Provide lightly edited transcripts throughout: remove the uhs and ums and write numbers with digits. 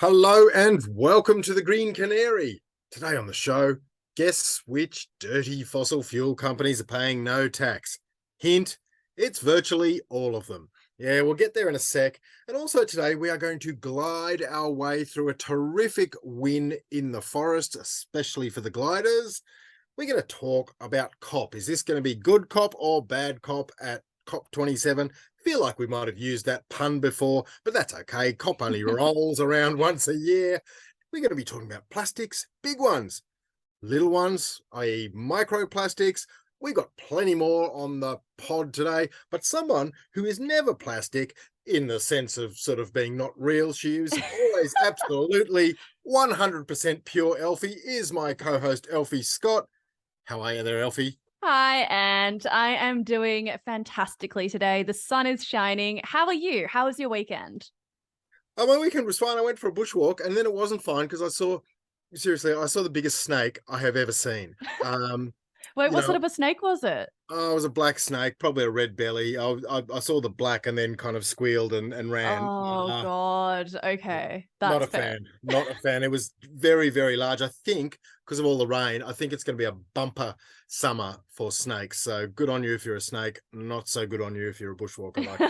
Hello and welcome to the Green Canary. Today on the show, guess which dirty fossil fuel companies are paying no tax? Hint, it's virtually all of them. Yeah, we'll get there in a sec. And also today, we are going to glide our way through a terrific win in the forest, especially for the gliders. We're going to talk about COP. Is this going to be good COP or bad COP at COP27? Feel like we might have used that pun before, but that's okay. COP only rolls around once a year. We're going to be talking about plastics, big ones, little ones, i.e. microplastics. We got plenty more on the pod today, but someone who is never plastic in the sense of sort of being not real. She is always absolutely 100% pure Elfie is my co-host Elfie Scott. How are you there, Elfie? Hi, and I am doing fantastically today. The sun is shining. How are you? How was your weekend? Oh, my weekend was fine. I went for a bushwalk and then it wasn't fine because I saw the biggest snake I have ever seen. Wait, You what sort know, of a snake was it? it was a black snake, probably a red belly. I saw the black and then kind of squealed and ran. Oh God. Yeah, Okay, not that's a fair. fan. Not a fan. It was very, very large. I think because of all the rain, I think it's going to be a bumper summer for snakes. So good on you if you're a snake. Not so good on you if you're a bushwalker like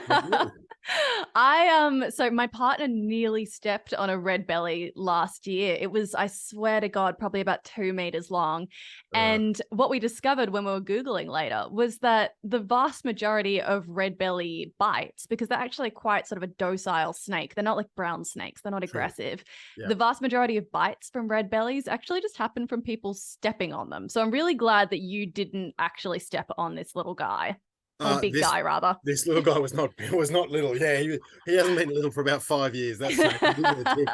me. So my partner nearly stepped on a red belly last year. It was, I swear to God, probably about 2 meters long. Uh, And what we discovered when we were Googling later was that the vast majority of red belly bites, because they're actually quite sort of a docile snake. They're not like brown snakes. They're not True. aggressive. Yeah. The vast majority of bites from red bellies actually just happen from people stepping on them. So I'm really glad that you didn't actually step on this little guy, or big This guy rather. this little guy was not little. Yeah, he hasn't been little for about 5 years. That snake.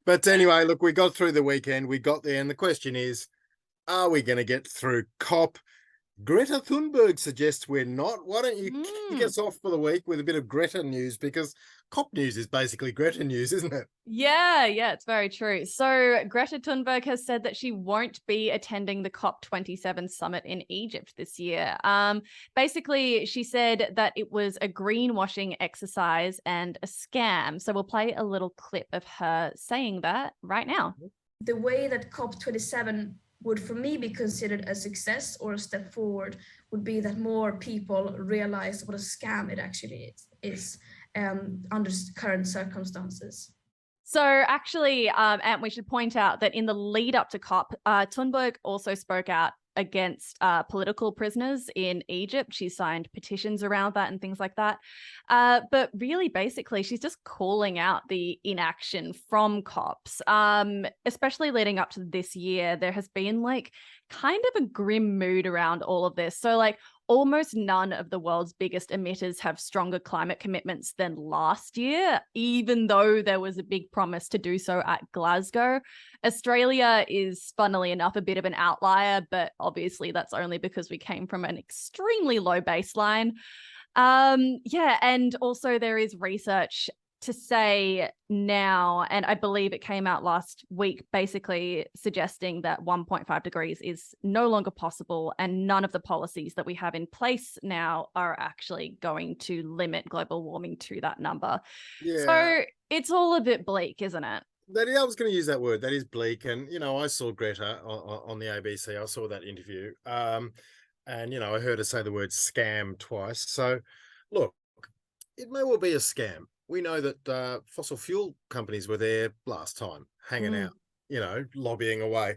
But anyway, look, we got through the weekend. We got there, and the question is, are we going to get through COP? Greta Thunberg suggests we're not. Why don't you kick Mm. us off for the week with a bit of Greta news? Because COP news is basically Greta news, isn't it? Yeah, it's very true. So Greta Thunberg has said that she won't be attending the COP27 summit in Egypt this year. Basically, she said that it was a greenwashing exercise and a scam. So we'll play a little clip of her saying that right now. The way that COP27 would, for me, be considered a success or a step forward would be that more people realize what a scam it actually is under current circumstances. So actually, and we should point out that in the lead up to COP, Thunberg also spoke out against political prisoners in Egypt. She signed petitions around that and things like that. But really, basically, she's just calling out the inaction from COPs, especially leading up to this year. There has been like kind of a grim mood around all of this. So like almost none of the world's biggest emitters have stronger climate commitments than last year, even though there was a big promise to do so at Glasgow. Australia is, funnily enough, a bit of an outlier, but obviously that's only because we came from an extremely low baseline. And also there is research to say now, and I believe it came out last week, basically suggesting that 1.5 degrees is no longer possible, and none of the policies that we have in place now are actually going to limit global warming to that number. Yeah. So it's all a bit bleak, isn't it? I was going to use that word. That is bleak. And, I saw Greta on the ABC. I saw that interview. And, I heard her say the word scam twice. So, look, it may well be a scam. We know that fossil fuel companies were there last time, hanging out, lobbying away.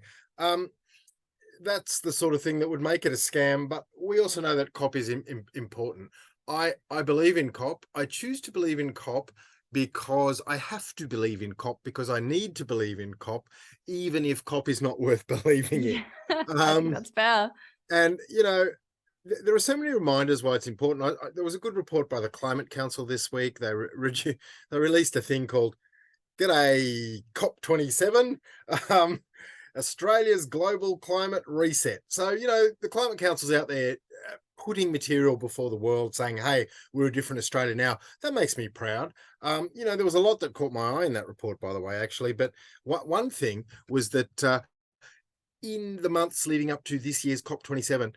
That's the sort of thing that would make it a scam. But we also know that COP is important. I believe in COP. I choose to believe in COP because I have to believe in COP because I need to believe in COP, even if COP is not worth believing in. Yeah, I think that's fair. And, there are so many reminders why it's important. There was a good report by the Climate Council this week. They released a thing called G'day COP27, Australia's Global Climate Reset. So, the Climate Council's out there putting material before the world saying, hey, we're a different Australia now. That makes me proud. There was a lot that caught my eye in that report, by the way, actually. But one thing was that in the months leading up to this year's COP27,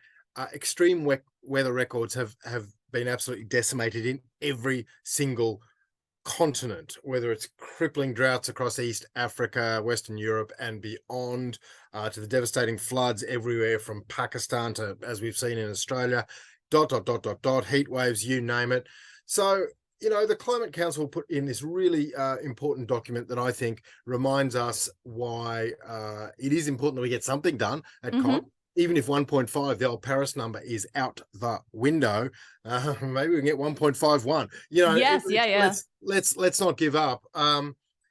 extreme weather records have been absolutely decimated in every single continent, whether it's crippling droughts across East Africa, Western Europe, and beyond, to the devastating floods everywhere from Pakistan to, as we've seen in Australia, heat waves, you name it. So, the Climate Council put in this really important document that I think reminds us why it is important that we get something done at COP. Even if 1.5, the old Paris number, is out the window, maybe we can get 1.51. Yes, yeah. Let's not give up. I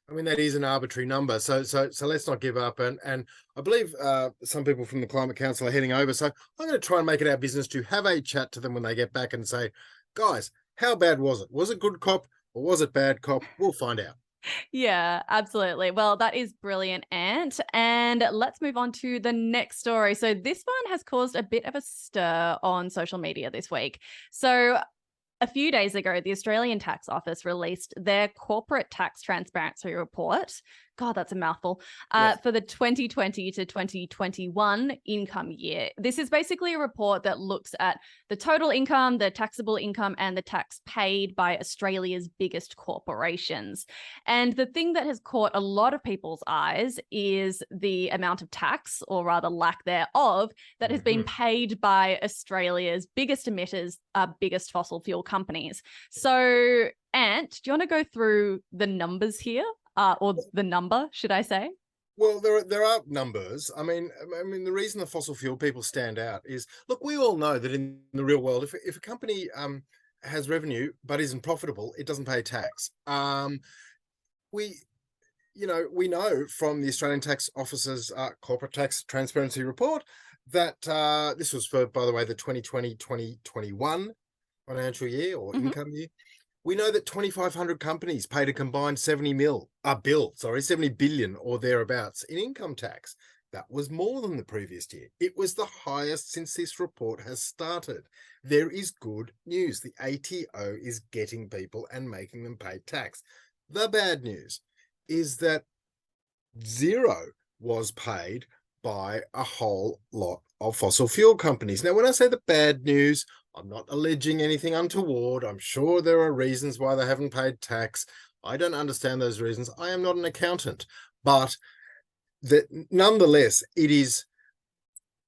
mean, that is an arbitrary number, so let's not give up. And I believe some people from the Climate Council are heading over, so I'm going to try and make it our business to have a chat to them when they get back and say, guys, how bad was it? Was it good COP or was it bad COP? We'll find out. Yeah, absolutely. Well, that is brilliant, Ant. And let's move on to the next story. So this one has caused a bit of a stir on social media this week. So a few days ago, the Australian Tax Office released their corporate tax transparency report. God, that's a mouthful. Yes. For the 2020 to 2021 income year. This is basically a report that looks at the total income, the taxable income, and the tax paid by Australia's biggest corporations. And the thing that has caught a lot of people's eyes is the amount of tax, or rather lack thereof, that has been paid by Australia's biggest emitters, biggest fossil fuel companies. So, Ant, do you want to go through the numbers here? Or the number, should I say? Well, there are numbers. I mean, the reason the fossil fuel people stand out is, look, we all know that in the real world, if a company has revenue but isn't profitable, it doesn't pay tax. We know from the Australian Tax Office's corporate tax transparency report that this was for, by the way, the 2020-2021 financial year or income year. We know that 2,500 companies paid a combined 70 billion or thereabouts in income tax. That was more than the previous year. It was the highest since this report has started. There is good news. The ATO is getting people and making them pay tax. The bad news is that zero was paid by a whole lot of fossil fuel companies. Now, when I say the bad news, I'm not alleging anything untoward. I'm sure there are reasons why they haven't paid tax. I don't understand those reasons. I am not an accountant, but nonetheless, it is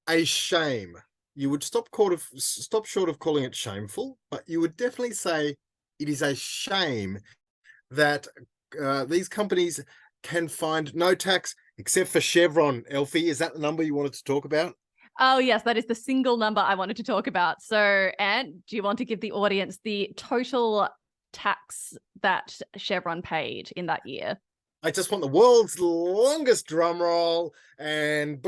a shame. You would stop short of calling it shameful, but you would definitely say it is a shame that these companies can find no tax except for Chevron. Elfie, is that the number you wanted to talk about? Oh, yes, that is the single number I wanted to talk about. So, Ant, do you want to give the audience the total tax that Chevron paid in that year? I just want the world's longest drum roll and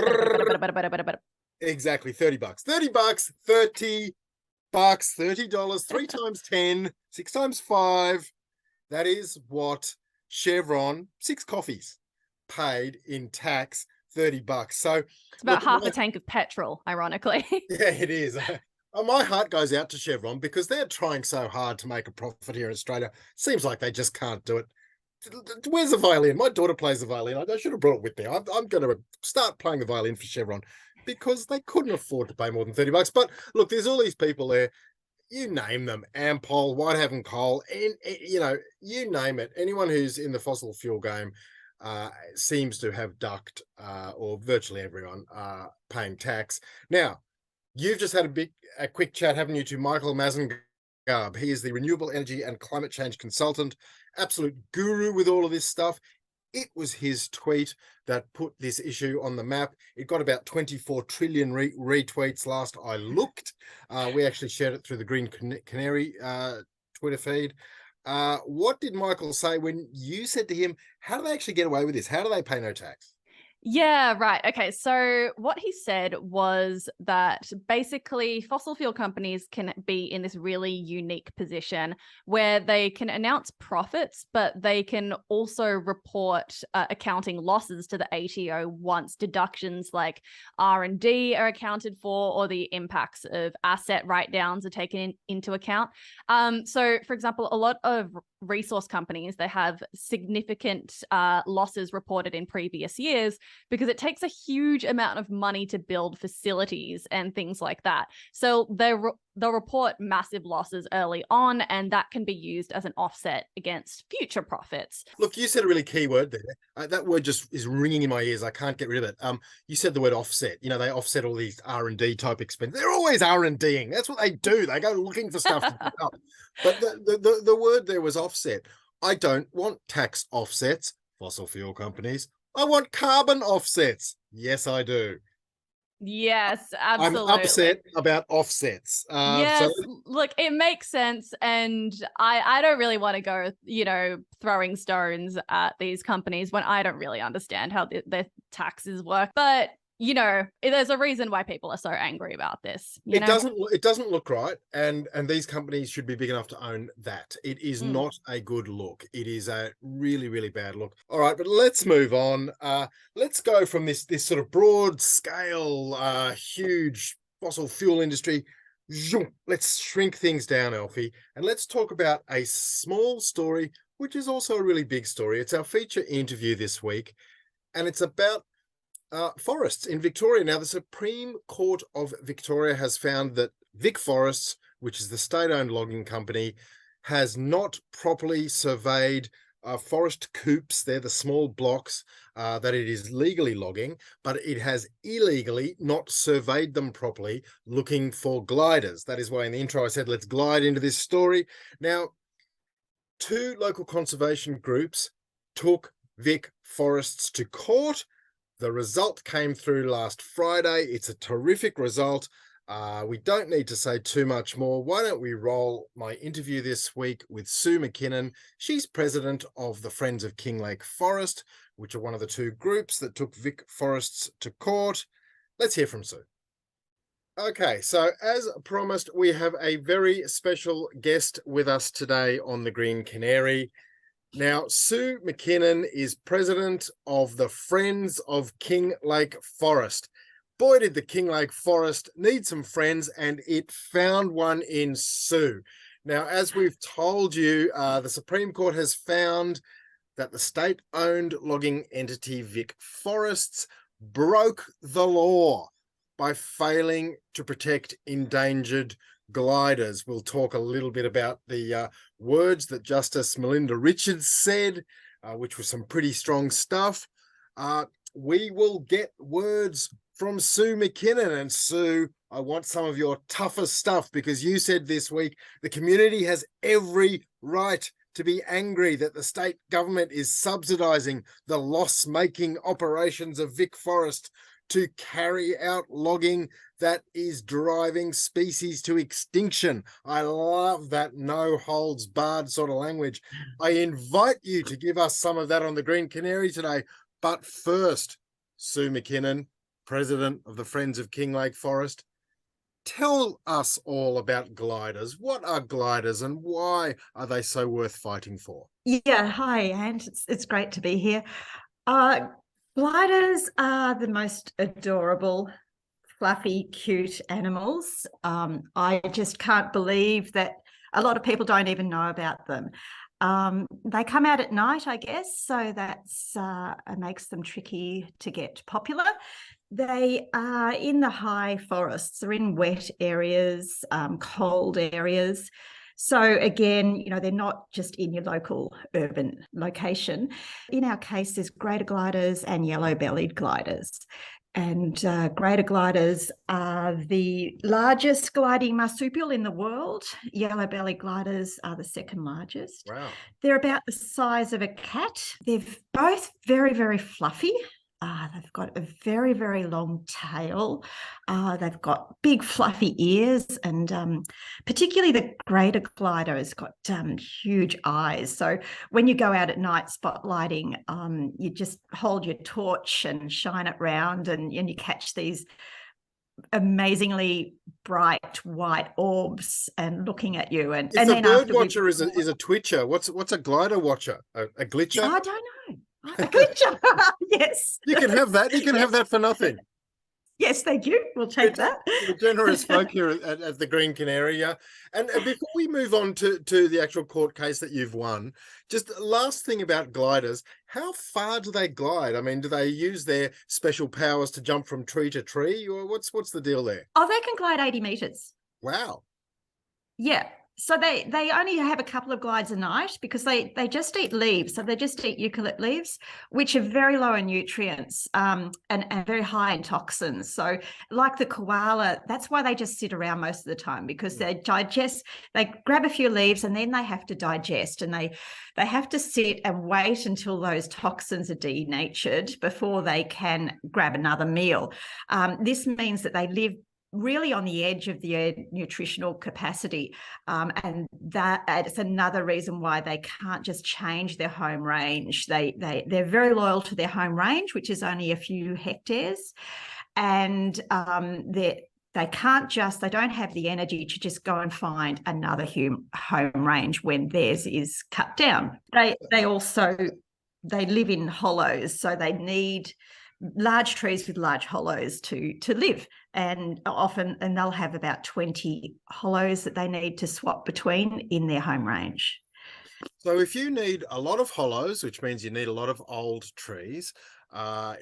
exactly $30. $30, $30, $3 times 10, 6 times 5. That is what Chevron, 6 coffees, paid in tax. $30. So it's about half a tank of petrol, ironically. Yeah, it is. My heart goes out to Chevron because they're trying so hard to make a profit here in Australia. Seems like they just can't do it. Where's the violin? My daughter plays the violin. I should have brought it with me. I'm going to start playing the violin for Chevron because they couldn't afford to pay more than $30. But look, there's all these people there. You name them, Ampol, Whitehaven Coal, and you name it. Anyone who's in the fossil fuel game seems to have ducked, or virtually everyone, paying tax. Now, you've just had a quick chat, haven't you, to Michael Mazengab. He is the renewable energy and climate change consultant, absolute guru with all of this stuff. It was his tweet that put this issue on the map. It got about 24 trillion retweets last I looked. We actually shared it through the Green Canary Twitter feed. What did Michael say when you said to him, how do they actually get away with this? How do they pay no tax? Yeah, right. Okay. So what he said was that basically fossil fuel companies can be in this really unique position where they can announce profits, but they can also report accounting losses to the ATO once deductions like R&D are accounted for or the impacts of asset write-downs are taken into account. So, for example, a lot of resource companies, they have significant losses reported in previous years, because it takes a huge amount of money to build facilities and things like that. So they'll report massive losses early on, and that can be used as an offset against future profits. Look, you said a really key word there. That word just is ringing in my ears. I can't get rid of it. You said the word offset. You know, they offset all these R&D type expenses. They're always R&Ding. That's what they do. They go looking for stuff to pick up. But the word there was offset. I don't want tax offsets, fossil fuel companies. I want carbon offsets. Yes, I do. Yes, absolutely. I'm upset about offsets. Yes, look, it makes sense. And I don't really want to go, throwing stones at these companies when I don't really understand how their taxes work. But, there's a reason why people are so angry about this. It doesn't look right. And these companies should be big enough to own that. It is not a good look. It is a really, really bad look. All right, but let's move on. Let's go from this sort of broad scale, huge fossil fuel industry. Let's shrink things down, Alfie, and let's talk about a small story, which is also a really big story. It's our feature interview this week, and it's about forests in Victoria. Now, the Supreme Court of Victoria has found that VicForests, which is the state-owned logging company, has not properly surveyed forest coops. They're the small blocks that it is legally logging, but it has illegally not surveyed them properly, looking for gliders. That is why in the intro I said, let's glide into this story. Now, 2 local conservation groups took VicForests to court. The result came through last Friday. It's a terrific result. We don't need to say too much more. Why don't we roll my interview this week with Sue McKinnon? She's president of the Friends of Kinglake Forest, which are one of the 2 groups that took VicForests to court. Let's hear from Sue. Okay, so as promised, we have a very special guest with us today on the Green Canary. Now, Sue McKinnon is president of the Friends of Kinglake Forest. Boy, did the Kinglake Forest need some friends, and it found one in Sue. Now, as we've told you, the Supreme Court has found that the state-owned logging entity VicForests broke the law by failing to protect endangered gliders. We'll talk a little bit about the words that Justice Melinda Richards said, which was some pretty strong stuff. We will get words from Sue McKinnon. And Sue, I want some of your toughest stuff, because you said this week the community has every right to be angry that the state government is subsidizing the loss-making operations of VicForest to carry out logging that is driving species to extinction. I love that no-holds-barred sort of language. I invite you to give us some of that on the Green Canary today. But first, Sue McKinnon, president of the Friends of Kinglake Forest, tell us all about gliders. What are gliders and why are they so worth fighting for? Yeah, hi, and it's great to be here. Gliders are the most adorable, fluffy, cute animals. I just can't believe that a lot of people don't even know about them. They come out at night, I guess, so that's makes them tricky to get popular. They are in the high forests, they're in wet areas, cold areas. So again, they're not just in your local urban location. In our case, there's greater gliders and yellow-bellied gliders. And greater gliders are the largest gliding marsupial in the world. Yellow-bellied gliders are the second largest. Wow. They're about the size of a cat. They're both very, very fluffy. They've got a very, very long tail. They've got big fluffy ears, and particularly the greater glider has got huge eyes. So when you go out at night spotlighting, you just hold your torch and shine it round, and you catch these amazingly bright white orbs and looking at you. And If then a bird watcher is a twitcher, what's a glider watcher? A glitcher? I don't know. A glitcher. Yes. You can have that. You can have that for nothing. Yes, thank you. We'll take that. We're generous folk here at the Green Canary. And before we move on to the actual court case that you've won, just last thing about gliders, how far do they glide? I mean, do they use their special powers to jump from tree to tree, or what's the deal there? Oh, they can glide 80 metres. Wow. Yeah. So they only have a couple of glides a night because they just eat leaves. So they just eat eucalypt leaves, which are very low in nutrients and very high in toxins. So like the koala, that's why they just sit around most of the time, because they grab a few leaves and then they have to digest, and they have to sit and wait until those toxins are denatured before they can grab another meal. This means that they live really on the edge of their nutritional capacity, and that it's another reason why they can't just change their home range. They're very loyal to their home range, which is only a few hectares, and they don't have the energy to just go and find another home range when theirs is cut down. They live in hollows, so they need large trees with large hollows to live, and they'll have about 20 hollows that they need to swap between in their home range. So if you need a lot of hollows, which means you need a lot of old trees,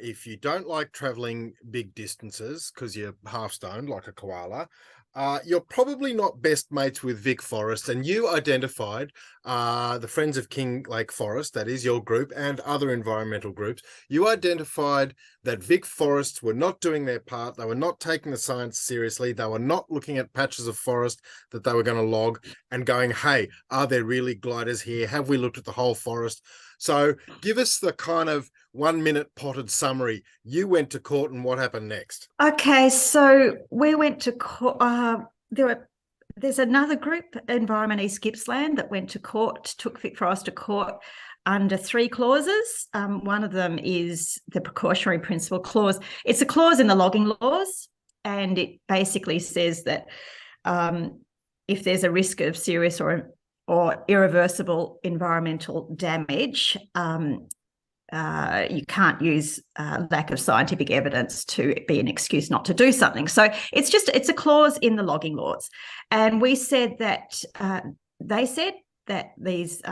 if you don't like traveling big distances because you're half stoned like a koala, you're probably not best mates with VicForests, and you identified the Friends of King Lake Forest, that is your group, and other environmental groups. You identified that VicForests were not doing their part. They were not taking the science seriously. They were not looking at patches of forest that they were going to log and going, hey, are there really gliders here? Have we looked at the whole forest? So give us the kind of 1 minute potted summary. You went to court, and what happened next? Okay, so we went to court. There's another group, Environment East Gippsland, that went to court, took VicForests to court under 3 clauses. One of them is the precautionary principle clause. It's a clause in the logging laws, and it basically says that if there's a risk of serious or irreversible environmental damage, you can't use lack of scientific evidence to be an excuse not to do something. So it's a clause in the logging laws. And we said that they said that these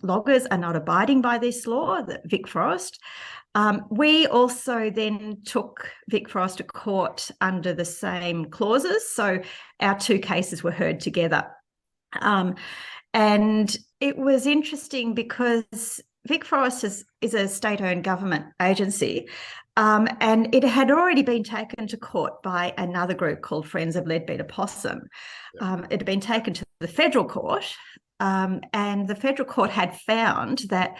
loggers are not abiding by this law, the VicForest. We also then took VicForest to court under the same clauses. So our 2 cases were heard together. And it was interesting because VicForests is a state-owned government agency, and it had already been taken to court by another group called Friends of Leadbeater Possum. It had been taken to the federal court, and the federal court had found that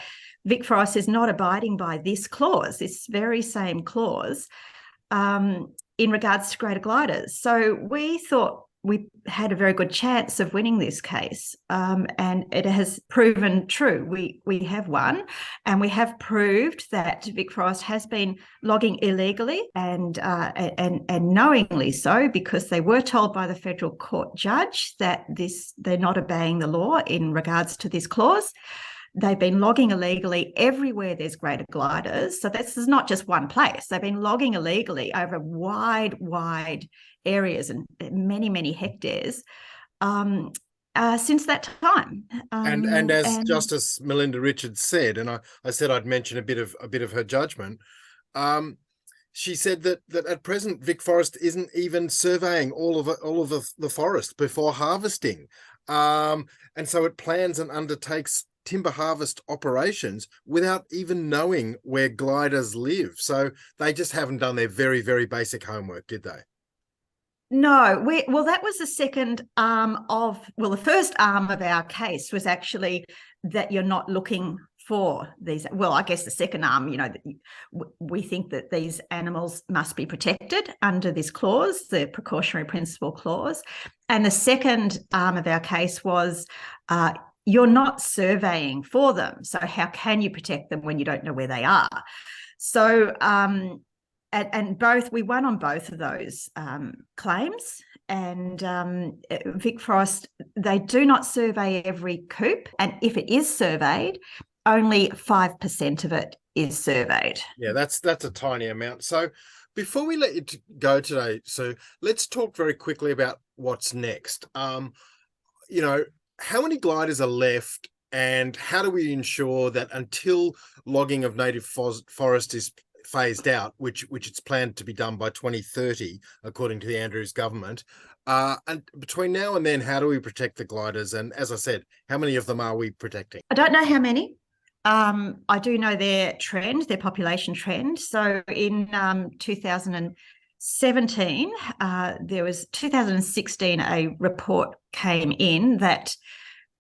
VicForests is not abiding by this clause, this very same clause, in regards to greater gliders. So we thought we had a very good chance of winning this case, and it has proven true. We have won, and we have proved that VicForests has been logging illegally and knowingly so, because they were told by the federal court judge that they're not obeying the law in regards to this clause. They've been logging illegally everywhere there's greater gliders. So this is not just one place. They've been logging illegally over wide areas and many, many hectares since that time. And as Justice Melinda Richards said, and I said I'd mention a bit of her judgment, she said that at present VicForest isn't even surveying all of the forest before harvesting, and so it plans and undertakes timber harvest operations without even knowing where gliders live. So they just haven't done their very, very basic homework, did they? No, that was the second arm the first arm of our case was actually that you're not looking for these. Well, I guess the second arm, we think that these animals must be protected under this clause, the precautionary principle clause. And the second arm of our case was you're not surveying for them. So how can you protect them when you don't know where they are? So, and we won on both of those claims. And VicForest, they do not survey every coop. And if it is surveyed, only 5% of it is surveyed. Yeah, that's a tiny amount. So Before we let you go today, so let's talk very quickly about what's next. You know, how many gliders are left, and how do we ensure that until logging of native forest is phased out, which it's planned to be done by 2030, according to the Andrews government, and between now and then, how do we protect the gliders? And as I said, how many of them are we protecting? I don't know how many. I do know their trend, their population trend. So in 2017, there was 2016, a report came in that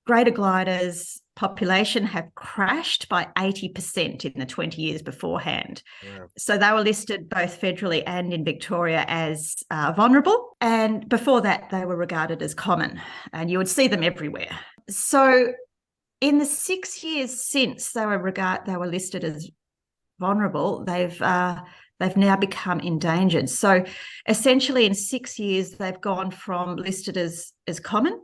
greater gliders population have crashed by 80% in the 20 years beforehand. Wow. So they were listed both federally and in Victoria as vulnerable. And before that, they were regarded as common, and you would see them everywhere. So in the 6 years since they were listed as vulnerable, they've now become endangered. So essentially, in 6 years, they've gone from listed as common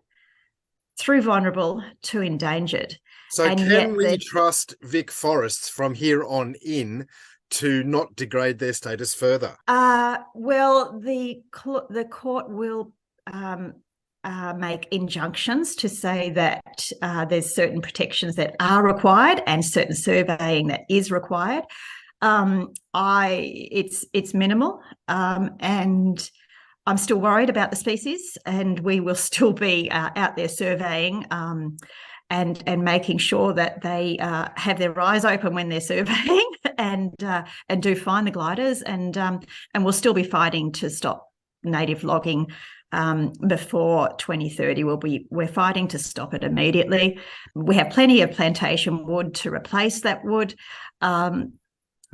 through vulnerable to endangered. So and can we trust VicForests from here on in to not degrade their status further? Well, the court will make injunctions to say that there's certain protections that are required and certain surveying that is required. It's minimal, and I'm still worried about the species, and we will still be out there surveying and making sure that they have their eyes open when they're surveying and do find the gliders, and we'll still be fighting to stop native logging before 2030. We're fighting to stop it immediately. We have plenty of plantation wood to replace that wood.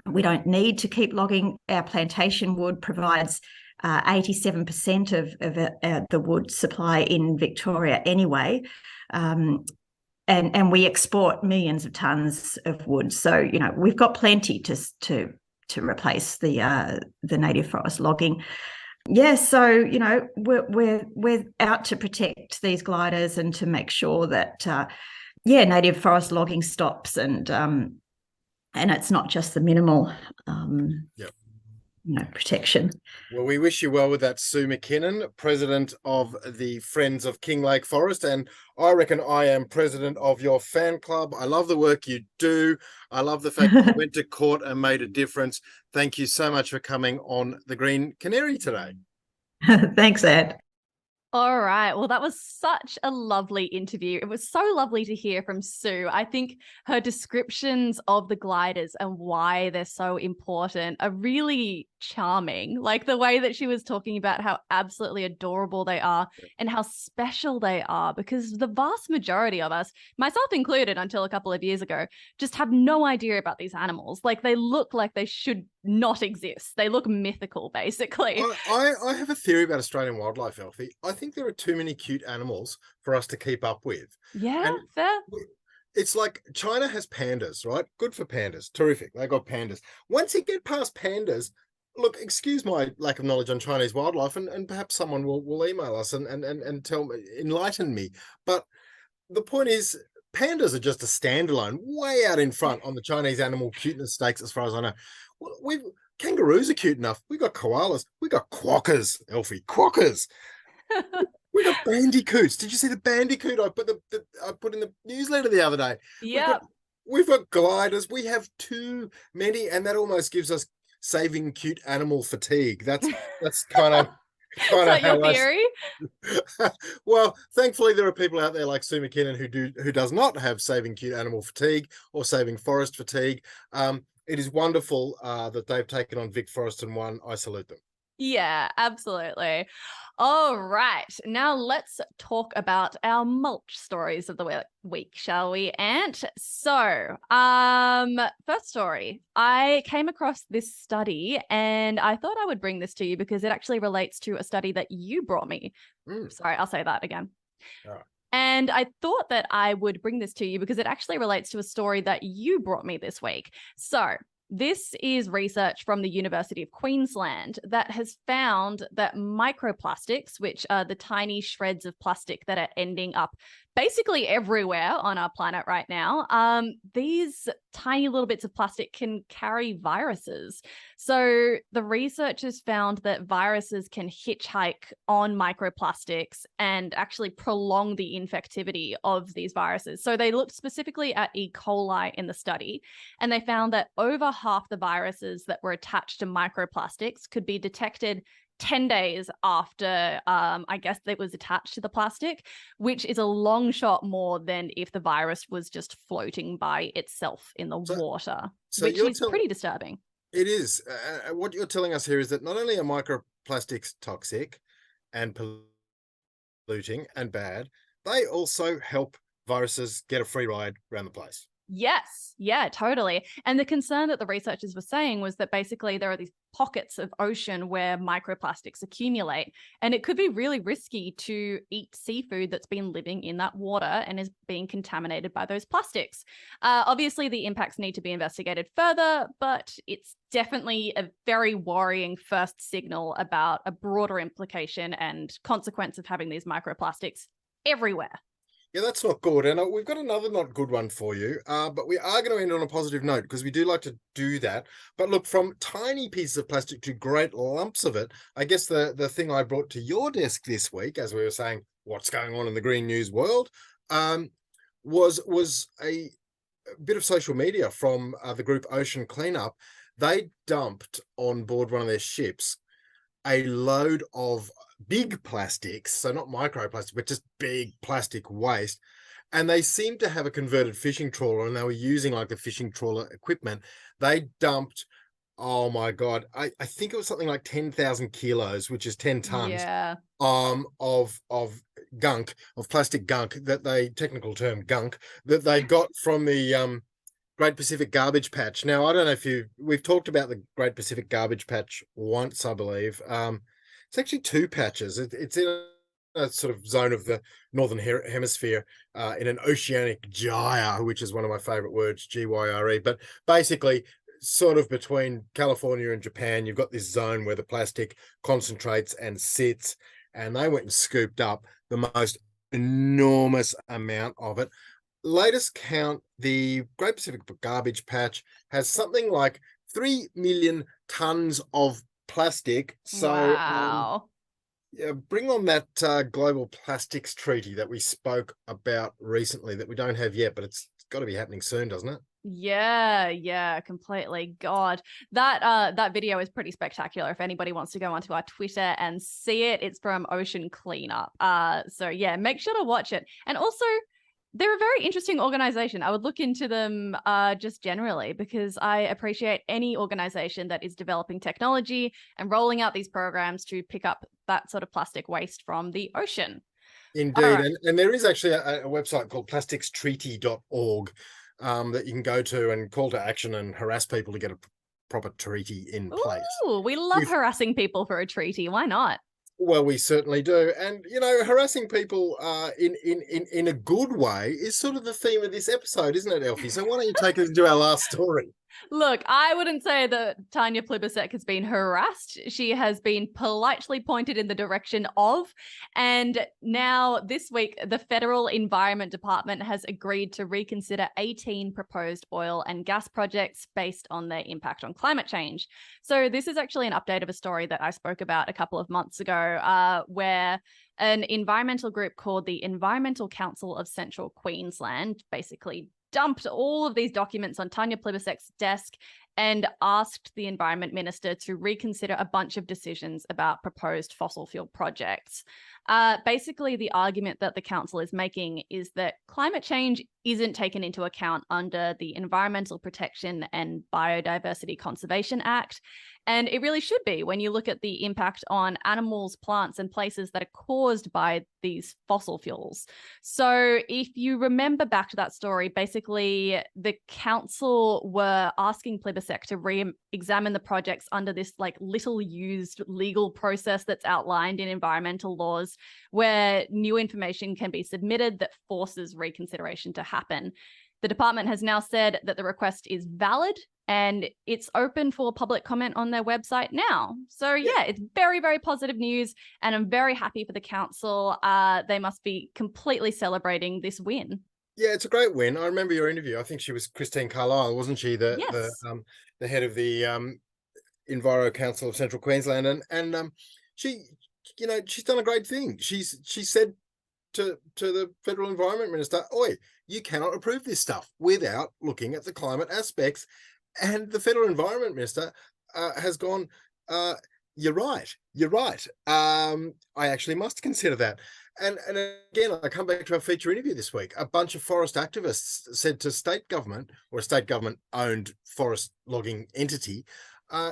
We don't need to keep logging. Our plantation wood provides 87% of the wood supply in Victoria anyway. And we export millions of tons of wood. So, you know, we've got plenty to replace the native forest logging. Yeah, so, you know, we're out to protect these gliders and to make sure that native forest logging stops, and it's not just the minimal protection. Well, we wish you well with that, Sue McKinnon, president of the Friends of Kinglake Forest, and I reckon I am president of your fan club. I love the work you do. I love the fact that you went to court and made a difference. Thank you so much for coming on the Green Canary today. Thanks, Ed. All right. Well, that was such a lovely interview. It was so lovely to hear from Sue. I think her descriptions of the gliders and why they're so important are really charming. Like the way that she was talking about how absolutely adorable they are and how special they are, because the vast majority of us, myself included until a couple of years ago, just have no idea about these animals. Like they look like they should not exist. They look mythical, basically. I have a theory about Australian wildlife, Elfie. I think there are too many cute animals for us to keep up with. Yeah, and fair. It's like China has pandas, right? Good for pandas. Terrific. They got pandas. Once you get past pandas, look, excuse my lack of knowledge on Chinese wildlife, and perhaps someone will email us and tell me, enlighten me. But the point is, pandas are just a standalone, way out in front on the Chinese animal cuteness stakes, as far as I know. Kangaroos are cute enough. We got koalas. We got quokkas, Elfie. Quokkas. We got bandicoots. Did you see the bandicoot I put in the newsletter the other day? Yeah. We've got gliders. We have too many, and that almost gives us saving cute animal fatigue. That's kind of Is that your theory? Well, thankfully there are people out there like Sue McKinnon who does not have saving cute animal fatigue or saving forest fatigue. It is wonderful that they've taken on VicForests and won. I salute them. Yeah, absolutely. All right. Now let's talk about our mulch stories of the week, shall we, Ant? So, first story. I came across this study and I thought I would bring this to you because it actually relates to a study that you brought me. Sorry, I'll say that again. All right. And I thought that I would bring this to you because it actually relates to a story that you brought me this week. So, this is research from the University of Queensland that has found that microplastics, which are the tiny shreds of plastic that are ending up basically everywhere on our planet right now, these tiny little bits of plastic can carry viruses. So the researchers found that viruses can hitchhike on microplastics and actually prolong the infectivity of these viruses. So they looked specifically at E. coli in the study, and they found that over half the viruses that were attached to microplastics could be detected 10 days after, I guess, it was attached to the plastic, which is a long shot more than if the virus was just floating by itself in the water, which is pretty disturbing. It is. What you're telling us here is that not only are microplastics toxic and polluting and bad, they also help viruses get a free ride around the place. Yes. Yeah, totally. And the concern that the researchers were saying was that basically there are these pockets of ocean where microplastics accumulate, and it could be really risky to eat seafood that's been living in that water and is being contaminated by those plastics. Obviously, the impacts need to be investigated further, but it's definitely a very worrying first signal about a broader implication and consequence of having these microplastics everywhere. Yeah, that's not good. And we've got another not good one for you, but we are going to end on a positive note because we do like to do that. But look, from tiny pieces of plastic to great lumps of it, I guess the thing I brought to your desk this week, as we were saying, what's going on in the green news world, was a bit of social media from the group Ocean Cleanup. They dumped on board one of their ships a load of big plastics, so not microplastic, but just big plastic waste. And they seemed to have a converted fishing trawler, and they were using like the fishing trawler equipment. They dumped, oh my God, I think it was something like 10,000 kilos, which is 10 tons Yeah. of gunk, of plastic gunk, that they, technical term gunk, that they got from the Great Pacific Garbage Patch. Now, I don't know if we've talked about the Great Pacific Garbage Patch once, I believe. It's actually two patches. It's in a sort of zone of the Northern Hemisphere, in an oceanic gyre, which is one of my favorite words, Gyre. But basically, sort of between California and Japan, you've got this zone where the plastic concentrates and sits, and they went and scooped up the most enormous amount of it. Latest count, the Great Pacific Garbage Patch has something like 3 million tons of plastic. So wow. Bring on that global plastics treaty that we spoke about recently that we don't have yet, but it's got to be happening soon, doesn't it? Yeah, completely. God, that video is pretty spectacular. If anybody wants to go onto our Twitter and see it, it's from Ocean Cleanup. So yeah, make sure to watch it. And also, they're a very interesting organization. I would look into them just generally, because I appreciate any organization that is developing technology and rolling out these programs to pick up that sort of plastic waste from the ocean. Indeed. Right. And there is actually a website called plasticstreaty.org that you can go to and call to action and harass people to get a proper treaty in place. Ooh, we love harassing people for a treaty. Why not? Well, we certainly do. And, you know, harassing people in a good way is sort of the theme of this episode, isn't it, Elfie? So why don't you take us into our last story? Look, I wouldn't say that Tanya Plibersek has been harassed. She has been politely pointed in the direction of. And now this week, the Federal Environment Department has agreed to reconsider 18 proposed oil and gas projects based on their impact on climate change. So this is actually an update of a story that I spoke about a couple of months ago, where an environmental group called the Environmental Council of Central Queensland basically dumped all of these documents on Tanya Plibersek's desk and asked the Environment Minister to reconsider a bunch of decisions about proposed fossil fuel projects. Basically, the argument that the council is making is that climate change isn't taken into account under the Environmental Protection and Biodiversity Conservation Act. And it really should be when you look at the impact on animals, plants, and places that are caused by these fossil fuels. So if you remember back to that story, basically the council were asking Plibersek to re-examine the projects under this like little used legal process that's outlined in environmental laws, where new information can be submitted that forces reconsideration to happen. The department has now said that the request is valid and it's open for public comment on their website now. So yeah, it's very, very positive news, and I'm very happy for the council. They must be completely celebrating this win. Yeah, it's a great win. I remember your interview. I think she was Christine Carlisle, wasn't she? The head of the Enviro Council of Central Queensland, and she, you know, she's done a great thing. She said to the Federal Environment Minister, "Oi, you cannot approve this stuff without looking at the climate aspects." And the Federal Environment Minister has gone, "You're right. You're right. I actually must consider that." And again, I come back to our feature interview this week. A bunch of forest activists said to state government, or a state government-owned forest logging entity,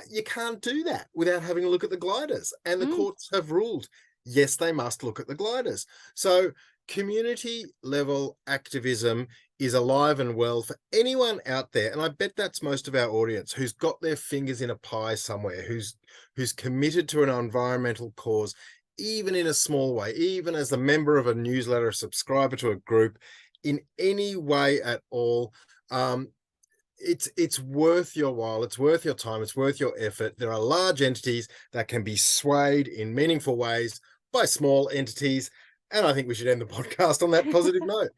you can't do that without having a look at the gliders. And the courts have ruled, yes, they must look at the gliders. So community level activism is alive and well for anyone out there. And I bet that's most of our audience who's got their fingers in a pie somewhere, who's committed to an environmental cause, even in a small way, even as a member of a newsletter, a subscriber to a group, in any way at all. It's worth your while, it's worth your time, it's worth your effort. There are large entities that can be swayed in meaningful ways by small entities. And I think we should end the podcast on that positive note.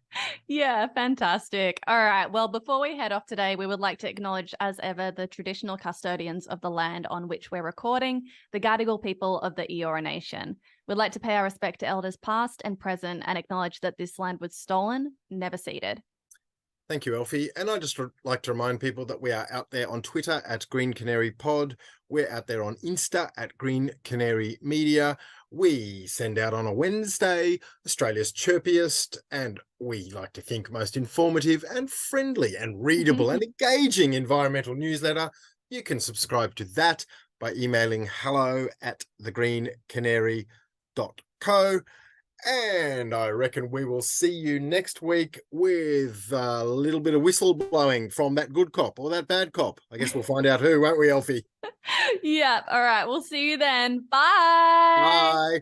Yeah, fantastic. All right. Well, before we head off today, we would like to acknowledge, as ever, the traditional custodians of the land on which we're recording, the Gadigal people of the Eora Nation. We'd like to pay our respect to elders past and present and acknowledge that this land was stolen, never ceded. Thank you, Elfie. And I just like to remind people that we are out there on Twitter at Green Canary Pod. We're out there on Insta at Green Canary Media. We send out on a Wednesday Australia's chirpiest, and we like to think most informative and friendly and readable and engaging environmental newsletter. You can subscribe to that by emailing hello@thegreencanary.co. And I reckon we will see you next week with a little bit of whistle blowing from that good cop or that bad cop. I guess we'll find out who, won't we, Elfie? Yeah. All right. We'll see you then. Bye. Bye.